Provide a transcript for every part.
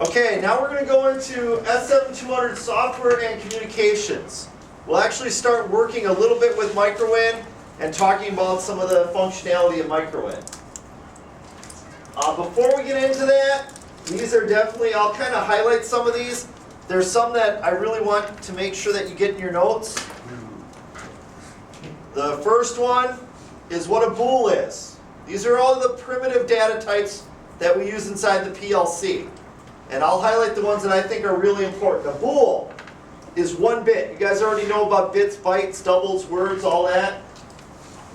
Okay, now we're going to go into S7-200 software and communications. We'll actually start working a little bit with MicroWin and talking about some of the functionality of MicroWin. Before we get into that, these are definitely, I'll kind of highlight some of these. There's some that I really want to make sure that you get in your notes. The first one is what a bool is. These are all the primitive data types that we use inside the PLC. And I'll highlight the ones that I think are really important. A bool is 1 bit. You guys already know about bits, bytes, doubles, words, all that.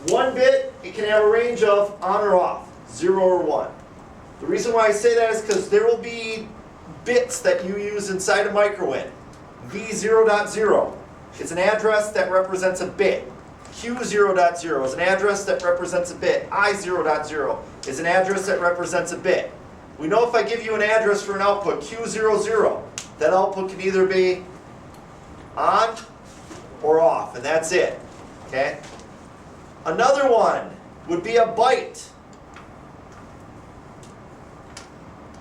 1 bit, it can have a range of on or off, 0 or 1. The reason why I say that is because there will be bits that you use inside of MicroWin. V0.0 is an address that represents a bit. Q0.0 is an address that represents a bit. I0.0 is an address that represents a bit. We know if I give you an address for an output, Q00, that output can either be on or off, and that's it. Okay? Another one would be a byte.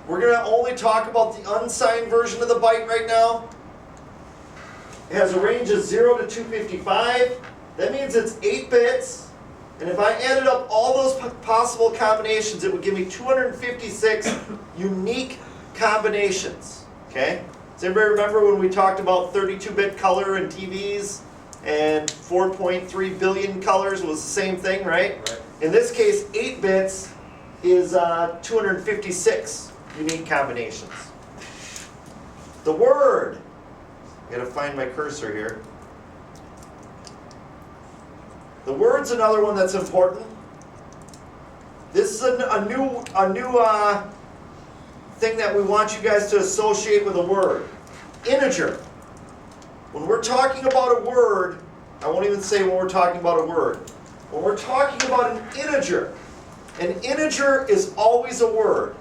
We're going to only talk about the unsigned version of the byte right now. It has a range of 0 to 255. That means it's 8 bits. And if I added up all those possible combinations, it would give me 256 unique combinations. Okay? Does anybody remember when we talked about 32-bit color in TVs and 4.3 billion colors was the same thing, right? In this case, 8 bits is 256 unique combinations. The word. I gotta find my cursor here. The word's another one that's important. This is a new thing that we want you guys to associate with a word. Integer. When we're talking about a word, I won't even say when we're talking about a word. When we're talking about an integer is always a word.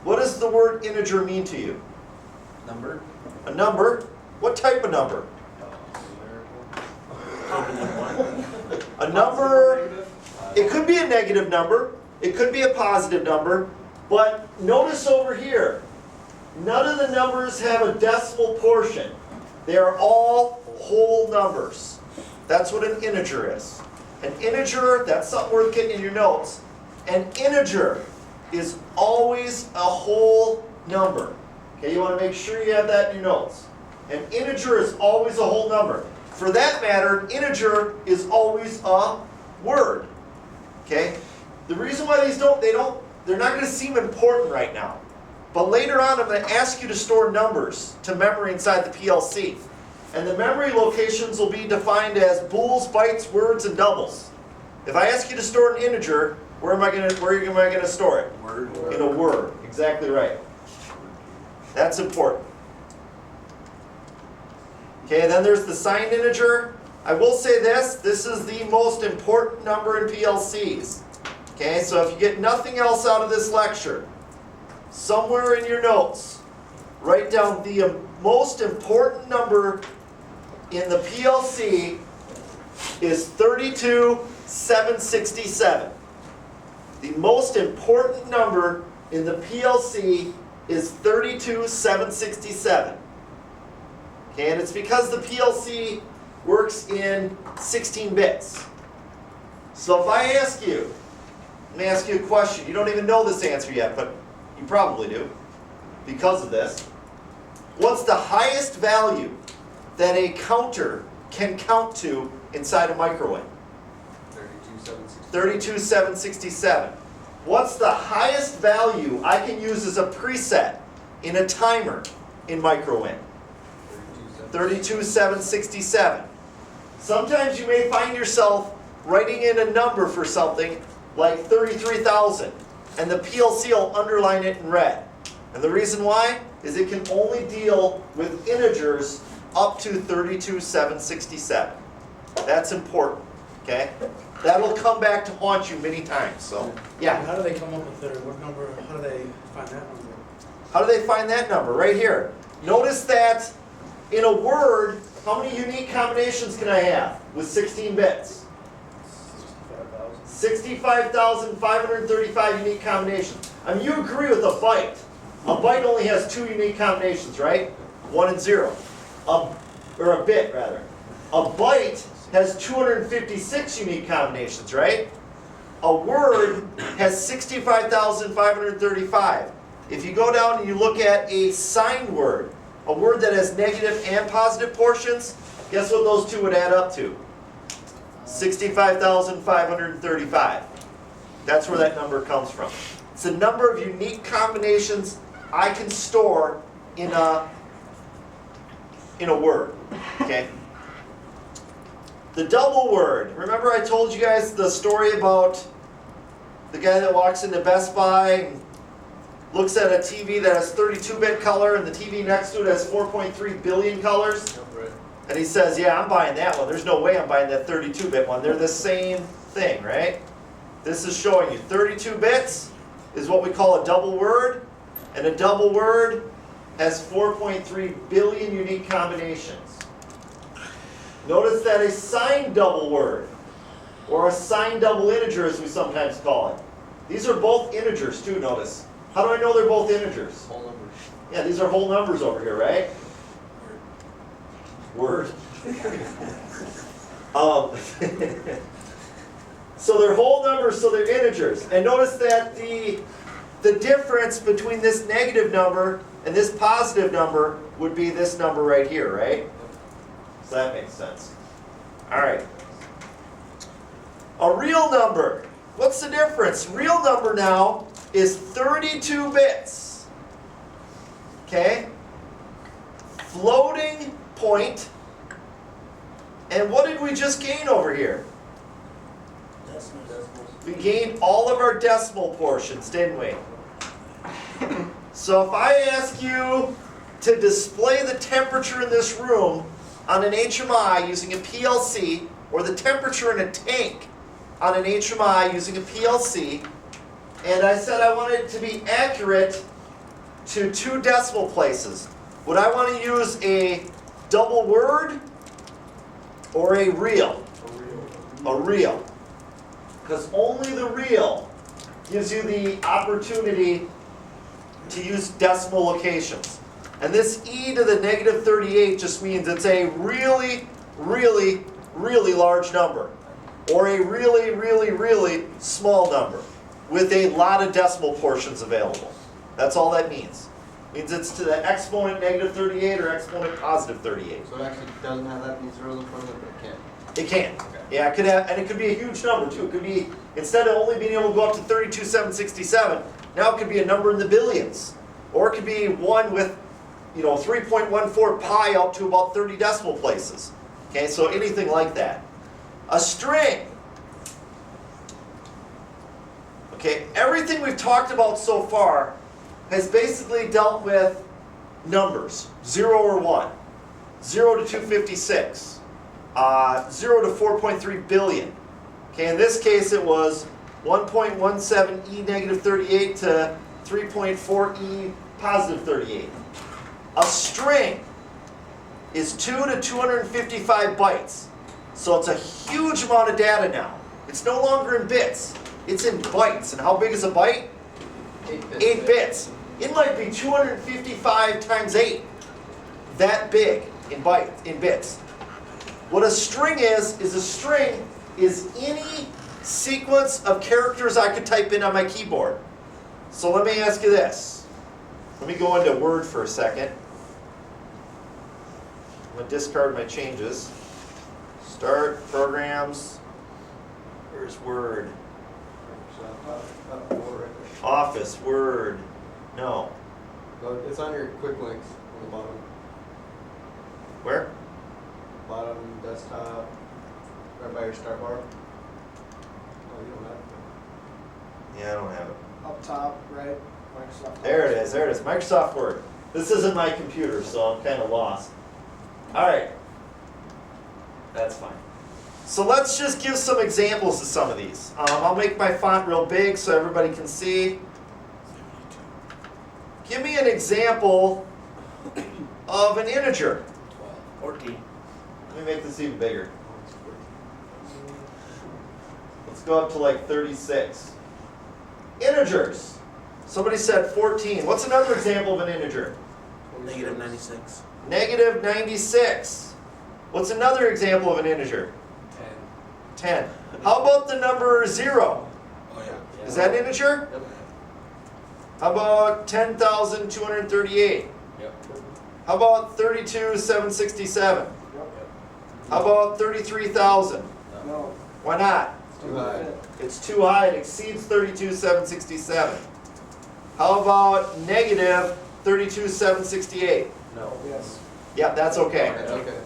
What does the word integer mean to you? Number. A number? What type of number? A number, it could be a negative number, it could be a positive number, but notice over here, none of the numbers have a decimal portion. They are all whole numbers. That's what an integer is. An integer, that's something worth getting in your notes. An integer is always a whole number. Okay, you want to make sure you have that in your notes. An integer is always a whole number. For that matter, an integer is always a word. Okay? The reason why they're not going to seem important right now. But later on, I'm going to ask you to store numbers to memory inside the PLC. And the memory locations will be defined as bools, bytes, words, and doubles. If I ask you to store an integer, where am I going to store it? Word. In a word. Exactly right. That's important. Okay, then there's the signed integer. I will say this is the most important number in PLCs. Okay, so if you get nothing else out of this lecture, somewhere in your notes, write down the most important number in the PLC is 32767. The most important number in the PLC is 32767. Okay, and it's because the PLC works in 16 bits. So if I ask you, let me ask you a question. You don't even know this answer yet, but you probably do because of this. What's the highest value that a counter can count to inside a MicroWin? 32767. What's the highest value I can use as a preset in a timer in MicroWin? 32767. Sometimes you may find yourself writing in a number for something like 33,000, and the PLC will underline it in red. And the reason why is it can only deal with integers up to 32767. That's important, okay? That'll come back to haunt you many times, so, yeah. How do they come up with their, what number, how do they find that number? How do they find that number? Right here. Notice that in a word, how many unique combinations can I have with 16 bits? 65,535 unique combinations. I mean, you agree with a byte. A byte only has 2 unique combinations, right? 1 and 0. Or a bit, rather. A byte has 256 unique combinations, right? A word has 65,535. If you go down and you look at a signed word, a word that has negative and positive portions, guess what those two would add up to? 65,535. That's where that number comes from. It's the number of unique combinations I can store in a word. Okay? The double word. Remember I told you guys the story about the guy that walks into Best Buy and looks at a TV that has 32-bit color and the TV next to it has 4.3 billion colors? Right. And he says, yeah, I'm buying that one. There's no way I'm buying that 32-bit one. They're the same thing, right? This is showing you 32 bits is what we call a double word. And a double word has 4.3 billion unique combinations. Notice that a signed double word, or a signed double integer as we sometimes call it. These are both integers too, notice. How do I know they're both integers? Whole numbers. Yeah, these are whole numbers over here, right? Word. So they're whole numbers, so they're integers. And notice that the difference between this negative number and this positive number would be this number right here, right? So that makes sense. All right. A real number. What's the difference? Real number now is 32 bits. Okay? Floating point. And what did we just gain over here? We gained all of our decimal portions, didn't we? So if I ask you to display the temperature in this room on an HMI using a PLC, or the temperature in a tank on an HMI using a PLC, and I said I wanted it to be accurate to 2 decimal places, would I want to use a double word or a real? A real. Because only the real gives you the opportunity to use decimal locations. And this e to the negative 38 just means it's a really, really, really large number. Or a really, really, really small number with a lot of decimal portions available. That's all that means. It means it's to the exponent negative 38 or exponent positive 38. So it actually doesn't have that many zeros in front of it, but it can. It can. Okay. Yeah, it could have, and it could be a huge number too. It could be, instead of only being able to go up to 32,767, now it could be a number in the billions. Or it could be one with, 3.14 pi up to about 30 decimal places. Okay, so anything like that. A string. Okay, everything we've talked about so far has basically dealt with numbers, 0 or 1, 0 to 256, 0 to 4.3 billion. Okay, in this case it was 1.17 e negative 38 to 3.4 e positive 38. A string is 2 to 255 bytes. So it's a huge amount of data now. It's no longer in bits, it's in bytes. And how big is a byte? 8 bits. 8 bits. It might be 255 times 8. That big in bits. What a string is a string is any sequence of characters I could type in on my keyboard. So let me ask you this. Let me go into Word for a second. I'm going to discard my changes. Start, Programs. Where's Word? Office, Word. No. It's on your quick links on the bottom. Where? Bottom desktop, right by your start bar. Oh, you don't have it. Yeah, I don't have it. Up top, right, Microsoft. There it is, Microsoft Word. This isn't my computer, so I'm kind of lost. All right. That's fine. So let's just give some examples of some of these. I'll make my font real big so everybody can see. Give me an example of an integer. 14. Let me make this even bigger. Let's go up to like 36. Integers. Somebody said 14. What's another example of an integer? Negative 96. Negative 96. What's another example of an integer? 10. 10. How about the number 0? Oh yeah. Is that an integer? Yep. How about 10,238? Yep. How about 32,767? Yep. How about 33,000? No. Why not? Too high. It's too high, it exceeds 32,767. How about negative 32,768? No. Yes. Yeah, that's okay. That's okay.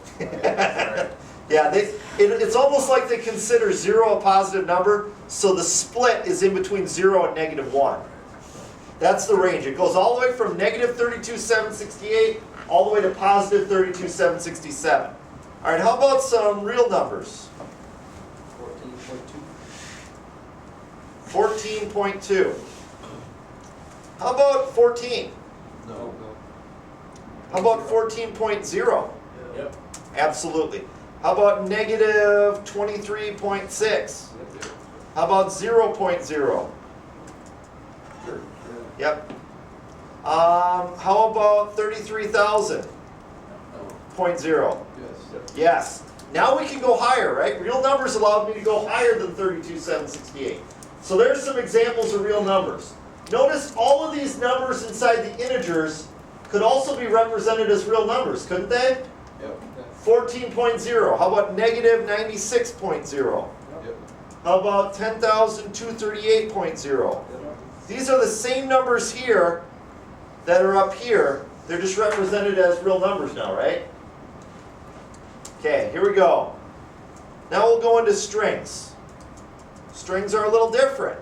Yeah, it's almost like they consider 0 a positive number, so the split is in between 0 and negative 1. That's the range. It goes all the way from negative 32,768 all the way to positive 32,767. All right, how about some real numbers? 14.2. 14.2. How about 14? No. How about 14.0? Yep. Absolutely. How about negative 23.6? How about 0.0? Sure. Yep. How about 33,000? No. 0.0? Yes. Yes. Now we can go higher, right? Real numbers allowed me to go higher than 32,768. So there's some examples of real numbers. Notice all of these numbers inside the integers could also be represented as real numbers, couldn't they? Yep. 14.0. How about negative 96.0? Yep. How about 10,238.0? These are the same numbers here that are up here. They're just represented as real numbers now, right? Okay, here we go. Now we'll go into strings. Strings are a little different.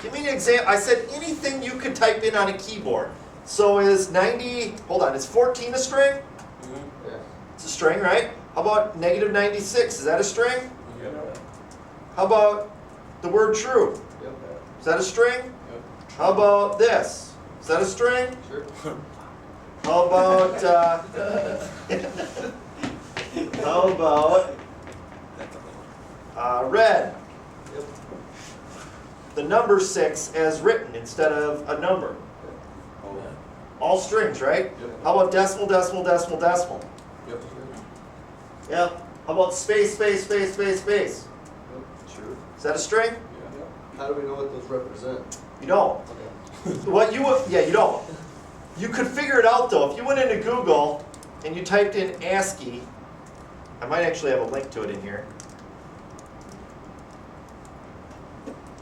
Give me an example. I said anything you could type in on a keyboard. So is 90, hold on, is 14 a string? Yeah. It's a string, right? How about negative 96? Is that a string? Yep. How about the word true? Yep. Is that a string? Yep. How about this? Is that a string? Sure. How about, how about red? Yep. The number 6 as written instead of a number. Oh. All strings, right? Yep. How about decimal, decimal, decimal, decimal? Yep. Yeah. How about space, space, space, space, space? Yep. Sure. Is that a string? Yeah. How do we know what those represent? You don't. Okay. What you would, yeah, you don't. You could figure it out though. If you went into Google and you typed in ASCII, I might actually have a link to it in here.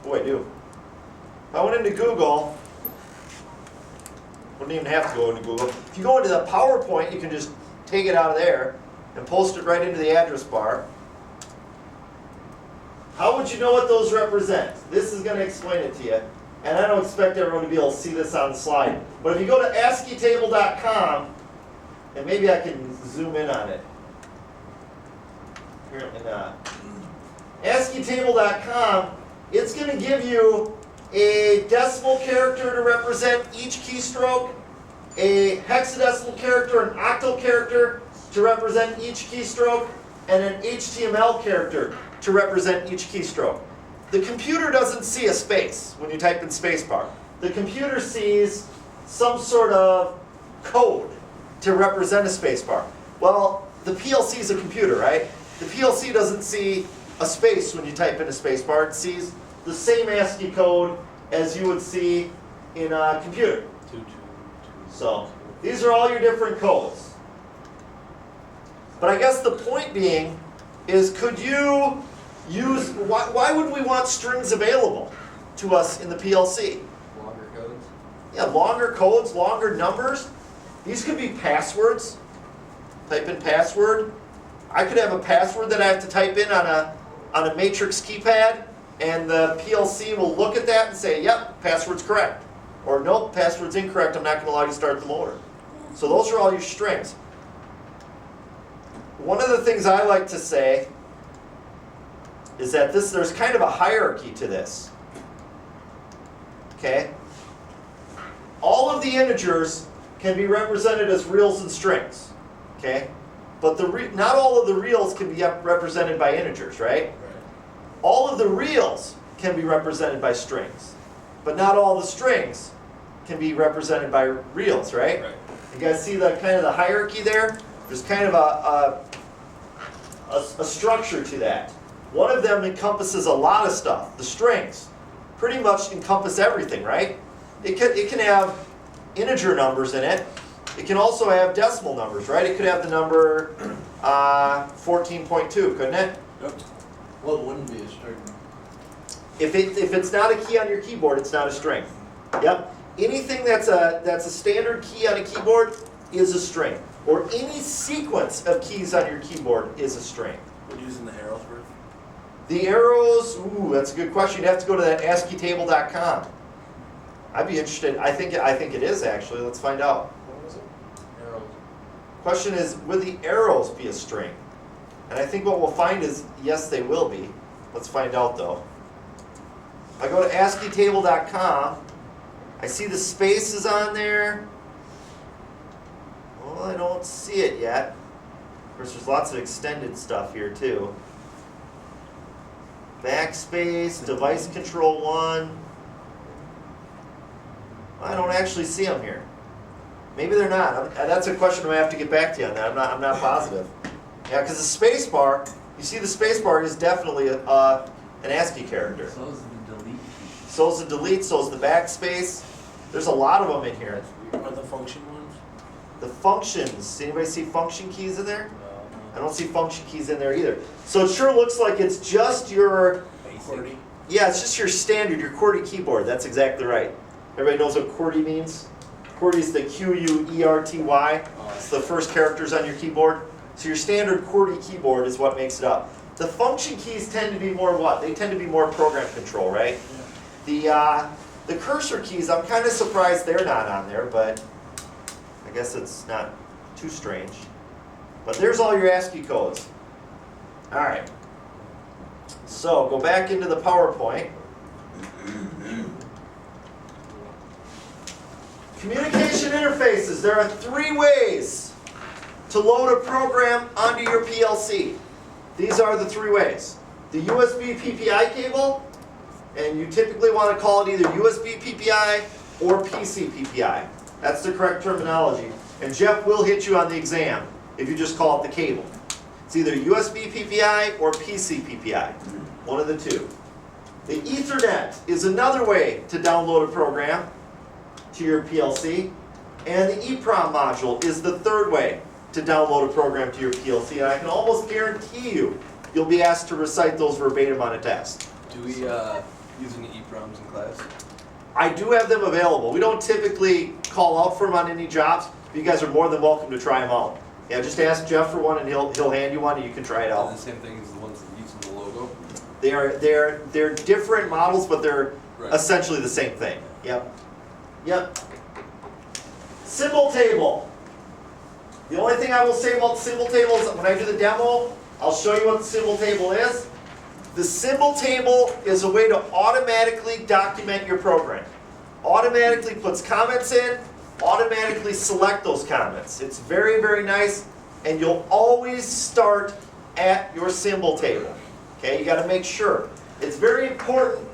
Oh, I do. If I went into Google, wouldn't even have to go into Google. If you go into the PowerPoint, you can just take it out of there and post it right into the address bar. How would you know what those represent? This is going to explain it to you. And I don't expect everyone to be able to see this on the slide. But if you go to ASCII Table.com, and maybe I can zoom in on it. Apparently not. ASCII Table.com, it's going to give you a decimal character to represent each keystroke, a hexadecimal character, an octal character to represent each keystroke, and an HTML character to represent each keystroke. The computer doesn't see a space when you type in spacebar. The computer sees some sort of code to represent a spacebar. Well, the PLC is a computer, right? The PLC doesn't see a space when you type in a spacebar. It sees the same ASCII code as you would see in a computer. So these are all your different codes. But I guess the point being is, could you use, why would we want strings available to us in the PLC? Longer codes. Yeah, longer codes, longer numbers. These could be passwords. Type in password. I could have a password that I have to type in on a matrix keypad, and the PLC will look at that and say, yep, password's correct. Or nope, password's incorrect, I'm not going to allow you to start the motor. So those are all your strings. One of the things I like to say is that there's kind of a hierarchy to this. Okay? All of the integers can be represented as reals and strings. Okay? But not all of the reals can be represented by integers, right? All of the reals can be represented by strings. But not all the strings can be represented by reals, right? Right. You guys see the kind of the hierarchy there? There's kind of a structure to that. One of them encompasses a lot of stuff. The strings pretty much encompass everything, right? It can have integer numbers in it. It can also have decimal numbers, right? It could have the number 14.2, couldn't it? Yep. What wouldn't be a string? If it's not a key on your keyboard, it's not a string. Yep. Anything that's a standard key on a keyboard is a string. Or any sequence of keys on your keyboard is a string. What are you using the arrows for? The arrows, ooh, that's a good question. You'd have to go to that ASCII Table.com. I'd be interested. I think it is actually. Let's find out. What was it? Arrows. Question is, would the arrows be a string? And I think what we'll find is, yes, they will be. Let's find out though. If I go to ASCII Table.com, I see the spaces on there. Well, I don't see it yet. Of course, there's lots of extended stuff here too. Backspace, device control 1. I don't actually see them here. Maybe they're not. That's a question I'm gonna have to get back to you on that. I'm not positive. Yeah, because the space bar, you see the space bar is definitely an ASCII character. So is the delete key. So is the delete, so is the backspace. There's a lot of them in here. Are the function ones? The functions, anybody see function keys in there? I don't see function keys in there either. So it sure looks like it's just your, QWERTY. yeah, it's just your standard, your QWERTY keyboard. That's exactly right. Everybody knows what QWERTY means? QWERTY is the QUERTY. It's the first characters on your keyboard. So your standard QWERTY keyboard is what makes it up. The function keys tend to be more what? They tend to be more program control, right? The cursor keys, I'm kind of surprised they're not on there, but I guess it's not too strange. But there's all your ASCII codes. All right. So go back into the PowerPoint. Communication interfaces. There are 3 ways to load a program onto your PLC. These are the 3 ways. The USB PPI cable, and you typically want to call it either USB PPI or PC PPI. That's the correct terminology. And Jeff will hit you on the exam if you just call it the cable. It's either USB PPI or PC PPI. One of the 2. The Ethernet is another way to download a program to your PLC. And the EEPROM module is the 3rd way to download a program to your PLC. And I can almost guarantee you'll be asked to recite those verbatim on a test. Do we use any EEPROMs in class? I do have them available. We don't typically call out for them on any jobs. But you guys are more than welcome to try them out. Yeah, just ask Jeff for one and he'll hand you one and you can try it Are out. they the same thing as the ones that use in the logo? They're different models, but they're Right. essentially the same thing. Yep. Yep. Symbol table. The only thing I will say about the symbol table is when I do the demo, I'll show you what the symbol table is. The symbol table is a way to automatically document your program. Automatically puts comments in, automatically select those comments. It's very, very nice, and you'll always start at your symbol table. Okay, you got to make sure. It's very important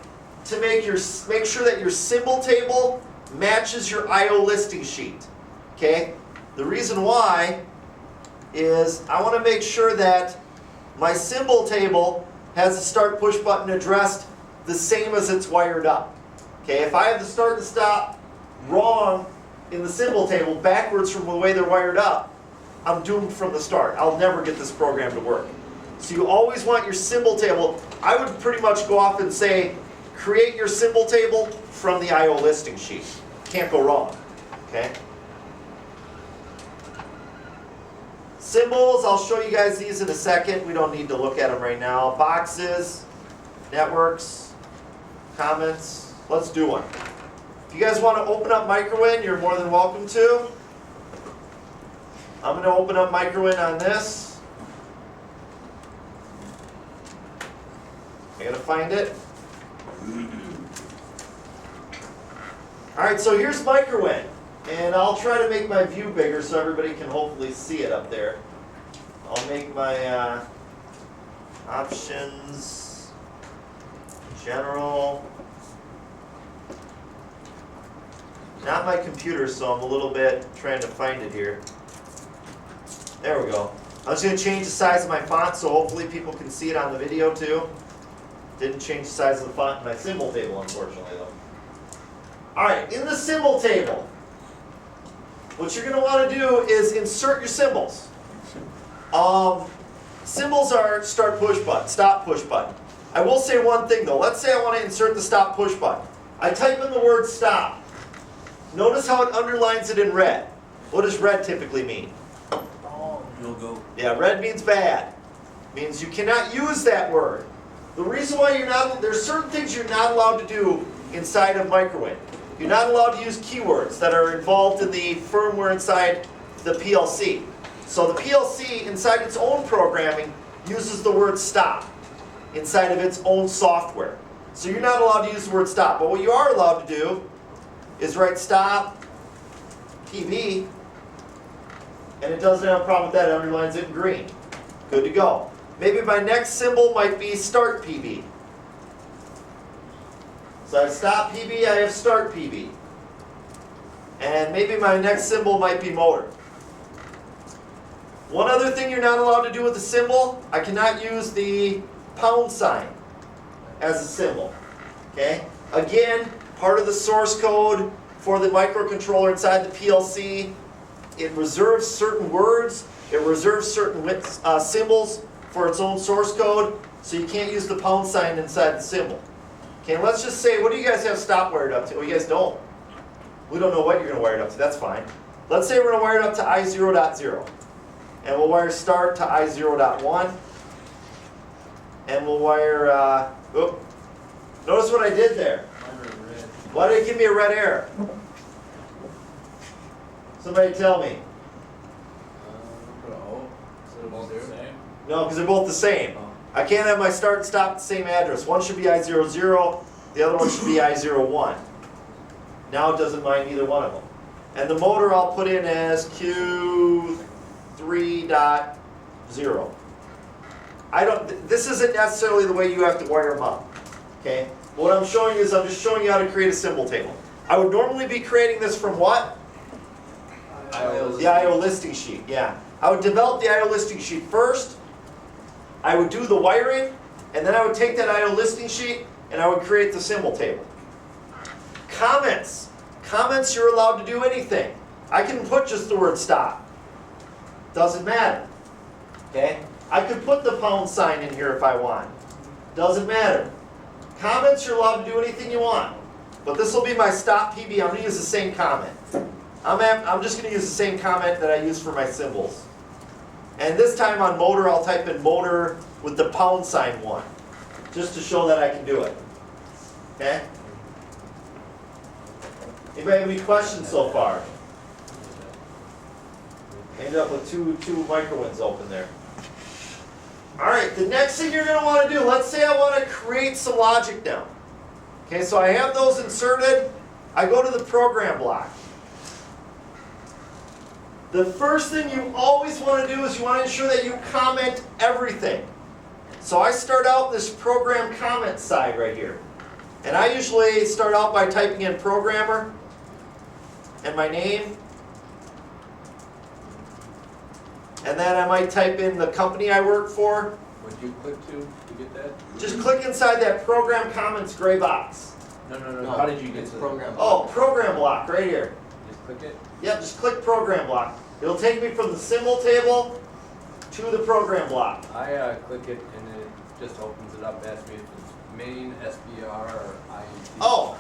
to make sure that your symbol table matches your I/O listing sheet. Okay, the reason why is I want to make sure that my symbol table has the start push button addressed the same as it's wired up. Okay, if I have the start and stop wrong in the symbol table backwards from the way they're wired up, I'm doomed from the start. I'll never get this program to work. So you always want your symbol table. I would pretty much go off and say, create your symbol table from the I/O listing sheet. Can't go wrong. Okay. Symbols, I'll show you guys these in a second. We don't need to look at them right now. Boxes, networks, comments. Let's do one. If you guys want to open up MicroWin, you're more than welcome to. I'm going to open up MicroWin on this. I got to find it. Alright, so here's MicroWin. And I'll try to make my view bigger so everybody can hopefully see it up there. I'll make my options, general. not my computer, so I'm a little bit trying to find it here. There we go. I'm just going to change the size of my font so hopefully people can see it on the video too. Didn't change the size of the font in my symbol table, unfortunately, though. Alright, in the symbol table, what you're going to want to do is insert your symbols. Symbols are start push button, stop push button. I will say one thing though. Let's say I want to insert the stop push button. I type in the word stop. Notice how it underlines it in red. What does red typically mean? You'll go. Yeah, red means bad. Means you cannot use that word. The reason why you're not, there's certain things you're not allowed to do inside of MicroWin. You're not allowed to use keywords that are involved in the firmware inside the PLC. So the PLC, inside its own programming, uses the word stop inside of its own software. So you're not allowed to use the word stop. But what you are allowed to do is write stop PB, and it doesn't have a problem with that. It underlines it in green. Good to go. Maybe my next symbol might be start PB. So I have stop PB, I have start PB. And maybe my next symbol might be motor. One other thing you're not allowed to do with the symbol, I cannot use the pound sign as a symbol. Okay? Again, part of the source code for the microcontroller inside the PLC, it reserves certain words, it reserves certain symbols for its own source code, so you can't use the pound sign inside the symbol. Okay, let's just say, what do you guys have stop wired up to? Oh, you guys don't. We don't know what you're going to wire it up to, that's fine. Let's say we're going to wire it up to I0.0. And we'll wire start to I0.1. And we'll wire, notice what I did there. Why did it give me a red error? Somebody tell me. No, because they're both the same. I can't have my start and stop at the same address. One should be I00, the other one should be I01. Now it doesn't mind either one of them. And the motor I'll put in as Q3.0. This isn't necessarily the way you have to wire them up. Okay? What I'm showing you is I'm just showing you how to create a symbol table. I would normally be creating this from what? The I/O listing sheet, yeah. I would develop the I/O listing sheet first. I would do the wiring, and then I would take that I/O listing sheet and I would create the symbol table. Comments. Comments, you're allowed to do anything. I can put just the word stop. Doesn't matter. Okay? I could put the pound sign in here if I want. Doesn't matter. Comments, you're allowed to do anything you want. But this will be my stop PB. I'm going to use the same comment. I'm just going to use the same comment that I use for my symbols. And this time on motor, I'll type in motor with the pound sign 1. Just to show that I can do it. Okay? Anybody have any questions so far? Ended up with two MicroWins open there. Alright, the next thing you're going to want to do, let's say I want to create some logic now. Okay, so I have those inserted. I go to the program block. The first thing you always want to do is you want to ensure that you comment everything. So I start out this program comment side right here. And I usually start out by typing in programmer and my name. And then I might type in the company I work for. What do you click to get that? Just click inside that program comments gray box. No. How did you get to program? Oh, program block right here. Just click it? Yep, just click program block. It'll take me from the symbol table to the program block. I click it and it just opens it up, asks me if it's main, SBR, or INT. Oh.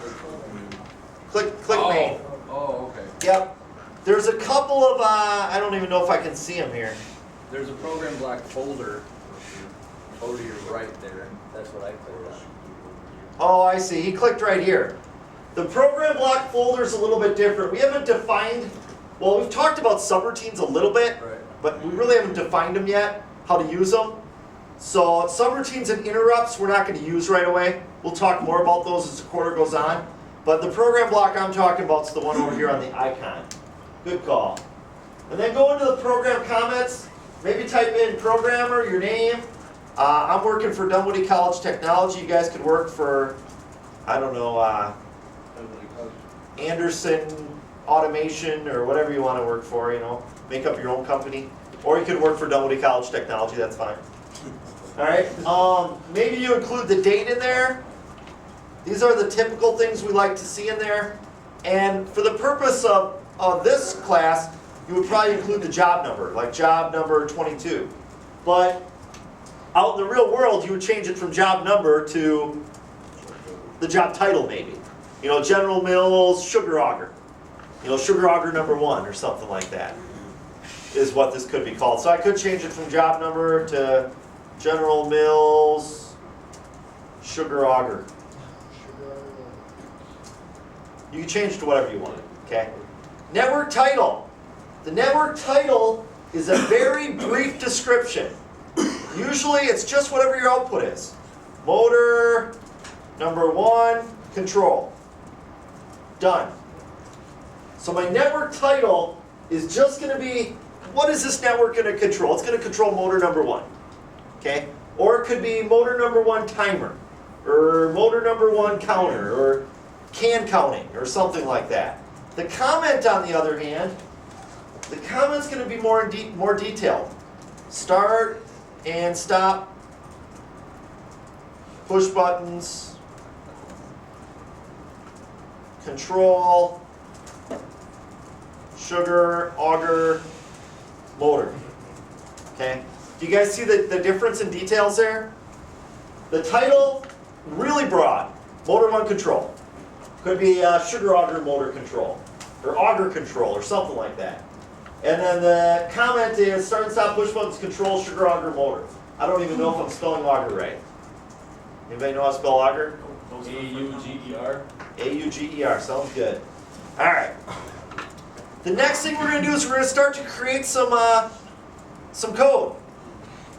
Click main. Oh, okay. Yep. There's a couple of, I don't even know if I can see them here. There's a program block folder over to your right there. That's what I clicked on. Oh, I see. He clicked right here. The program block folder is a little bit different. We haven't defined, well, we've talked about subroutines a little bit, Right. but we really haven't defined them yet, how to use them. So subroutines and interrupts we're not going to use right away. We'll talk more about those as the quarter goes on. But the program block I'm talking about is the one over here on the icon. Good call. And then go into the program comments. Maybe type in programmer, your name. I'm working for Dunwoody College Technology. You guys could work for, I don't know, Anderson Automation or whatever you want to work for, you know, make up your own company. Or you could work for Dunwoody College Technology, that's fine. All right, maybe you include the date in there. These are the typical things we like to see in there. And for the purpose of this class, you would probably include the job number, like job number 22. But out in the real world, you would change it from job number to the job title maybe. You know, General Mills Sugar Auger. You know, Sugar Auger number 1 or something like that is what this could be called. So I could change it from job number to General Mills Sugar Auger. You can change it to whatever you want, okay? Network title. The network title is a very brief description. Usually it's just whatever your output is. Motor, number 1, control. Done. So my network title is just going to be, what is this network going to control? It's going to control motor number 1, okay? Or it could be motor number 1 timer, or motor number 1 counter, or can counting, or something like that. The comment, on the other hand, the comment's going to be more detailed. Start and stop, push buttons, control, sugar, auger, motor. Okay? Do you guys see the difference in details there? The title, really broad. Motor 1 control. Could be sugar auger motor control, or auger control, or something like that. And then the comment is start and stop, push buttons, control, sugar auger motor. I don't even know if I'm spelling auger right. Anybody know how to spell auger? A-U-G-E-R. A-U-G-E-R, sounds good. All right. The next thing we're going to do is we're going to start to create some code.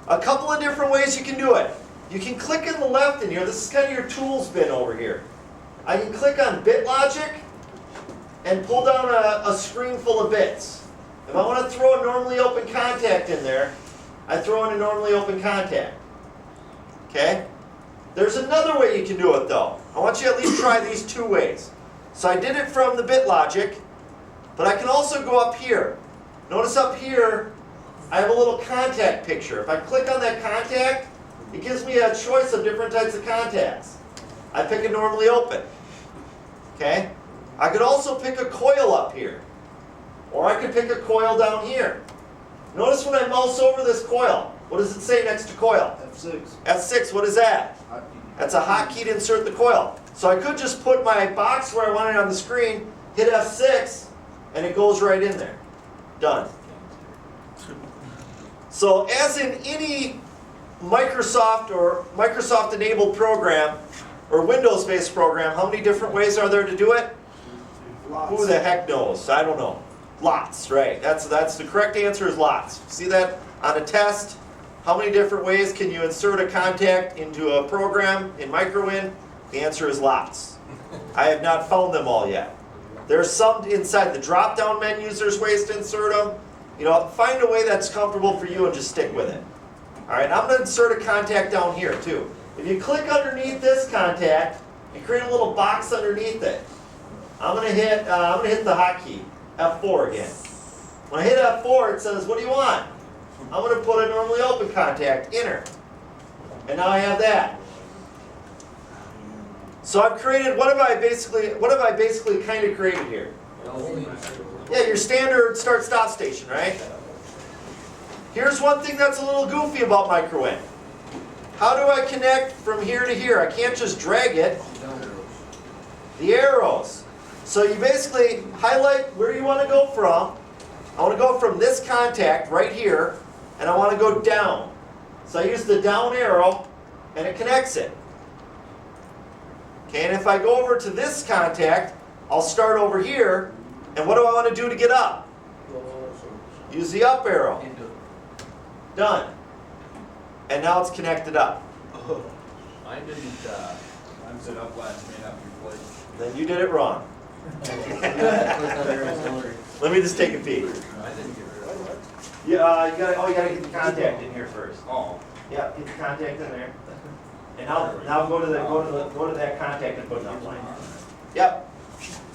A couple of different ways you can do it. You can click in the left in here. This is kind of your tools bin over here. I can click on bit logic and pull down a screen full of bits. If I want to throw a normally open contact in there, I throw in a normally open contact. Okay? There's another way you can do it though. I want you to at least try these 2 ways. So I did it from the bit logic, but I can also go up here. Notice up here, I have a little contact picture. If I click on that contact, it gives me a choice of different types of contacts. I pick a normally open. Okay? I could also pick a coil up here. Or I could pick a coil down here. Notice when I mouse over this coil, what does it say next to coil? F6. F6, what is that? That's a hotkey to insert the coil. So I could just put my box where I want it on the screen, hit F6, and it goes right in there. Done. So as in any Microsoft or Microsoft-enabled program, or Windows-based program, how many different ways are there to do it? Lots. Who the heck knows? I don't know. Lots, right? That's the correct answer is lots. See that on a test? How many different ways can you insert a contact into a program in MicroWin? The answer is lots. I have not found them all yet. There's some inside the drop-down menus. There's ways to insert them. You know, find a way that's comfortable for you and just stick with it. All right, I'm going to insert a contact down here too. If you click underneath this contact and create a little box underneath it, I'm going to hit the hotkey, F4 again. When I hit F4, it says, what do you want? I'm going to put a normally open contact, enter. And now I have that. So I've created, what have I basically kind of created here? Yeah, your standard start-stop station, right? Here's one thing that's a little goofy about MicroWin. How do I connect from here to here? I can't just drag it. The arrows. So you basically highlight where you want to go from. I want to go from this contact right here, and I want to go down. So I use the down arrow, and it connects it. Okay, and if I go over to this contact, I'll start over here, and what do I want to do to get up? Use the up arrow. Done. And now it's connected up. Mine didn't, Mine said up latch may not be placed. Then you did it wrong. Let me just take a peek. I didn't get rid of it. Yeah, you gotta get the contact in here first. Oh. Yeah, get the contact in there. And now go to that contact and put it up line. Yep.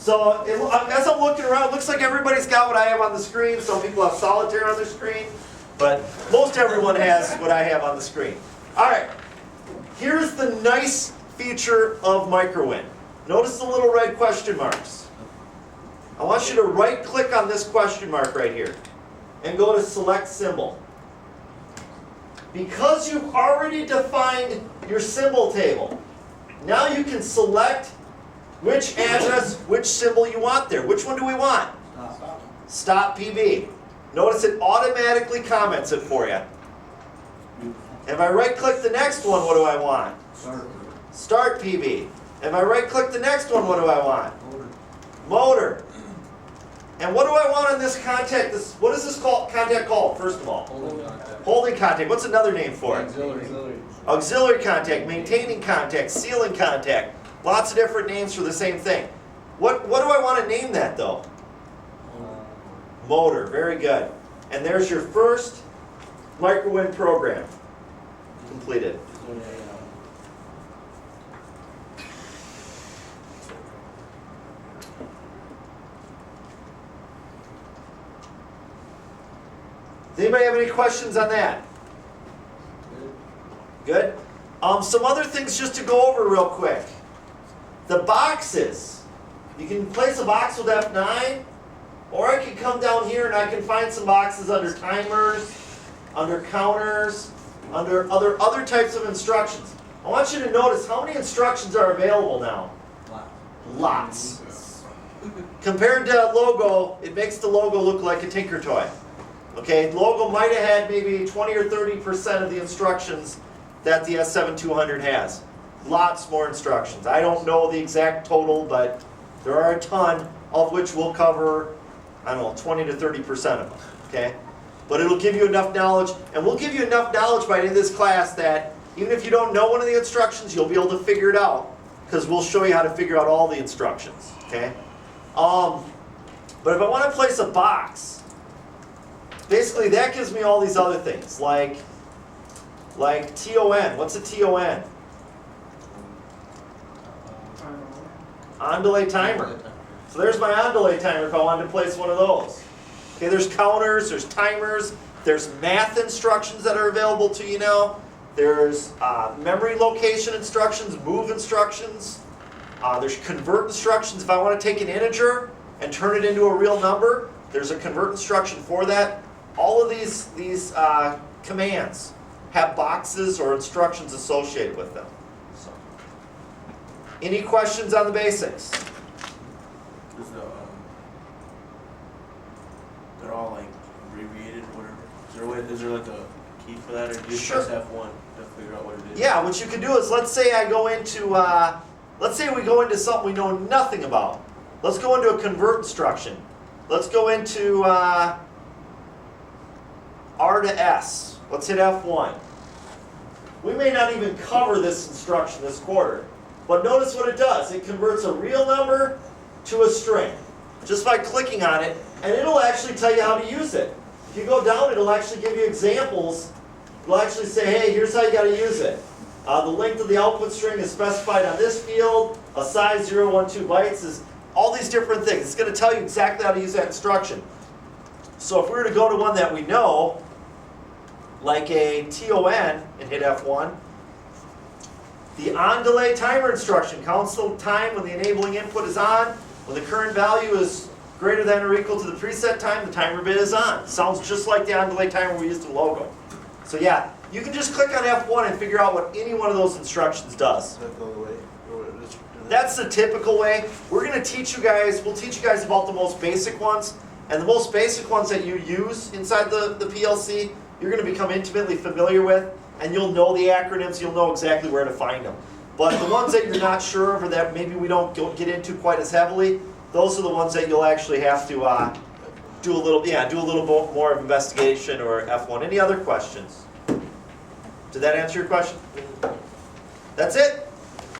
So as I'm looking around, it looks like everybody's got what I have on the screen. Some people have solitaire on their screen, but most everyone has what I have on the screen. All right, here's the nice feature of MicroWin. Notice the little red question marks. I want you to right click on this question mark right here and go to select symbol. Because you've already defined your symbol table, now you can select which address, which symbol you want there. Which one do we want? Stop PB. Notice it automatically comments it for you. And if I right click the next one, what do I want? Start PB. If I right click the next one, what do I want? Motor. And what do I want on this contact? What is this contact called, first of all? Holding contact. Holding contact. What's another name for it? Auxiliary. Auxiliary contact, maintaining contact, sealing contact. Lots of different names for the same thing. What do I want to name that though? Motor. Very good. And there's your first MicroWin program completed. Does anybody have any questions on that? Good? Some other things just to go over real quick. The boxes. You can place a box with F9, or I can come down here and I can find some boxes under timers, under counters, under other types of instructions. I want you to notice how many instructions are available now. Lots. Compared to logo, it makes the logo look like a Tinker Toy. Okay, logo might have had maybe 20 or 30% of the instructions that the S7-200 has. Lots more instructions. I don't know the exact total, but there are a ton, of which we'll cover, I don't know, 20 to 30% of them, okay? But it'll give you enough knowledge, and we'll give you enough knowledge by the end of this class that even if you don't know one of the instructions, you'll be able to figure it out, because we'll show you how to figure out all the instructions, okay? But if I want to place a box, basically that gives me all these other things, like TON. What's a TON? On delay timer. So there's my on delay timer if I wanted to place one of those. Okay, there's counters, there's timers, there's math instructions that are available to you now. There's memory location instructions, move instructions. There's convert instructions. If I want to take an integer and turn it into a real number, there's a convert instruction for that. All of these commands have boxes or instructions associated with them. So, any questions on the basics? They're all like abbreviated or whatever. Is there like a key for that, or do you just Sure. press F1 to figure out what it is? Yeah, what you can do is, let's say I go into, let's say we go into something we know nothing about. Let's go into a convert instruction. Let's go into R to S. Let's hit F1. We may not even cover this instruction this quarter, but notice what it does. It converts a real number to a string just by clicking on it, and it'll actually tell you how to use it. If you go down, it'll actually give you examples. It'll actually say, hey, here's how you got to use it. The length of the output string is specified on this field. A size 012 bytes is all these different things. It's going to tell you exactly how to use that instruction. So if we were to go to one that we know, like a TON, and hit F1, the on delay timer instruction counts the time when the enabling input is on. When the current value is greater than or equal to the preset time, the timer bit is on. Sounds just like the on delay timer we used in logo. So yeah, you can just click on F1 and figure out what any one of those instructions does. Is that the only way? That's the typical way. We're going to teach you guys, we'll teach you guys about the most basic ones. And the most basic ones that you use inside the PLC, you're going to become intimately familiar with. And you'll know the acronyms, you'll know exactly where to find them. But the ones that you're not sure of, or that maybe we don't get into quite as heavily, those are the ones that you'll actually have to do a little more of investigation or F1. Any other questions? Did that answer your question? That's it?